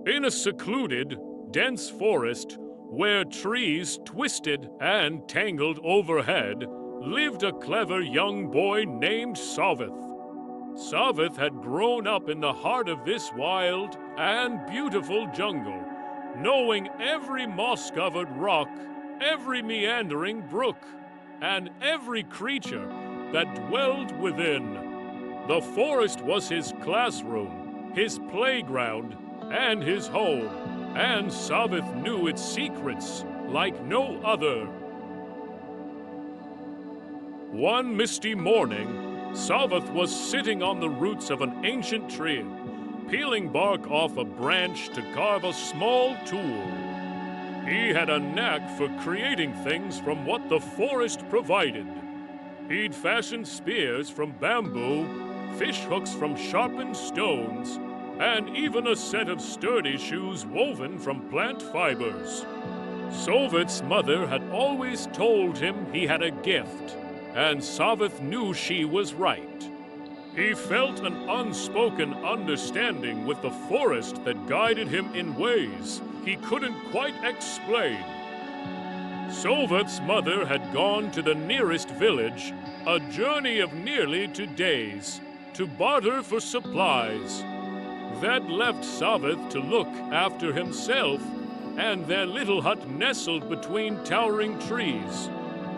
In a secluded, dense forest, where trees twisted and tangled overhead, lived a clever young boy named Sovath. Sovath had grown up in the heart of this wild and beautiful jungle, knowing every moss-covered rock, every meandering brook, and every creature that dwelled within. The forest was his classroom, his playground, and his home, and Sovath knew its secrets like no other. One misty morning, Sovath was sitting on the roots of an ancient tree, peeling bark off a branch to carve a small tool. He had a knack for creating things from what the forest provided. He'd fashioned spears from bamboo, fish hooks from sharpened stones, and even a set of sturdy shoes woven from plant fibers. Sovath's mother had always told him he had a gift, and Sovath knew she was right. He felt an unspoken understanding with the forest that guided him in ways he couldn't quite explain. Sovath's mother had gone to the nearest village, a journey of nearly 2 days, to barter for supplies. That left Sovath to look after himself, and their little hut nestled between towering trees.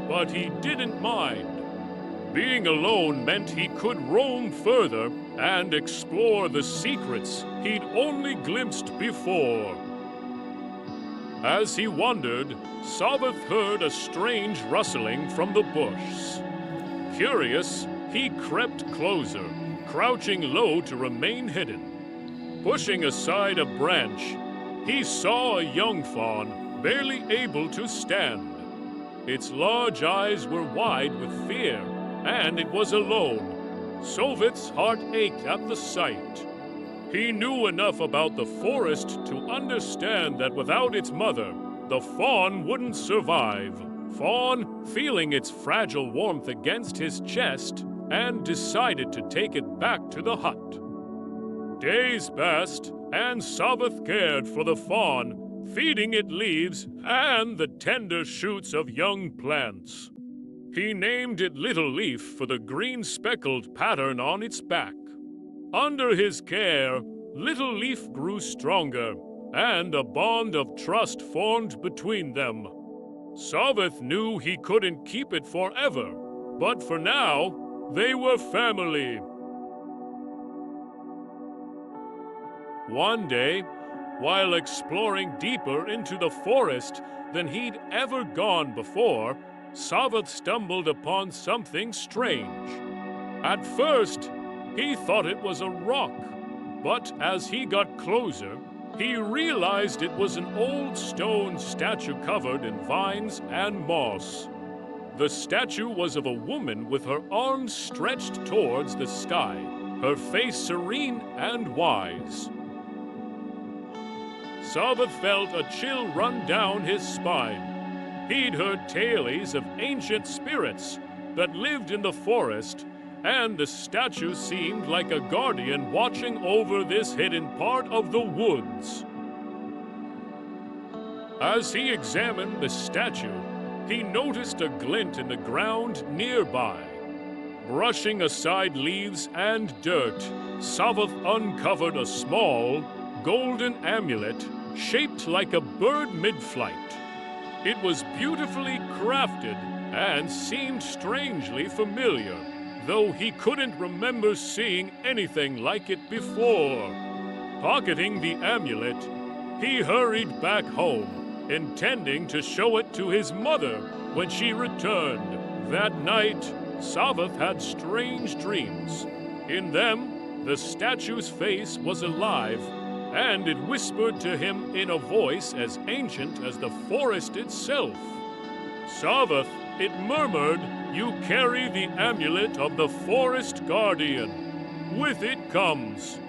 But he didn't mind. Being alone meant he could roam further and explore the secrets he'd only glimpsed before. As he wandered, Sovath heard a strange rustling from the bush. Curious, he crept closer, crouching low to remain hidden. Pushing aside a branch, he saw a young fawn, barely able to stand. Its large eyes were wide with fear, and it was alone. Sovath's heart ached at the sight. He knew enough about the forest to understand that without its mother, the fawn wouldn't survive. Fawn, feeling its fragile warmth against his chest, and decided to take it back to the hut. Days passed, and Sovath cared for the fawn, feeding it leaves and the tender shoots of young plants. He named it Little Leaf for the green speckled pattern on its back. Under his care, Little Leaf grew stronger, and a bond of trust formed between them. Sovath knew he couldn't keep it forever, but for now, they were family. One day, while exploring deeper into the forest than he'd ever gone before, Sovath stumbled upon something strange. At first, he thought it was a rock, but as he got closer, he realized it was an old stone statue covered in vines and moss. The statue was of a woman with her arms stretched towards the sky, her face serene and wise. Sovath felt a chill run down his spine. He'd heard tales of ancient spirits that lived in the forest, and the statue seemed like a guardian watching over this hidden part of the woods. As he examined the statue, he noticed a glint in the ground nearby. Brushing aside leaves and dirt, Sovath uncovered a small, golden amulet shaped like a bird mid-flight. It was beautifully crafted and seemed strangely familiar, though he couldn't remember seeing anything like it before. Pocketing the amulet, he hurried back home, intending to show it to his mother when she returned. That night, Sovath had strange dreams. In them, the statue's face was alive, and it whispered to him in a voice as ancient as the forest itself. "Sovath," it murmured, "you carry the amulet of the forest guardian. With it comes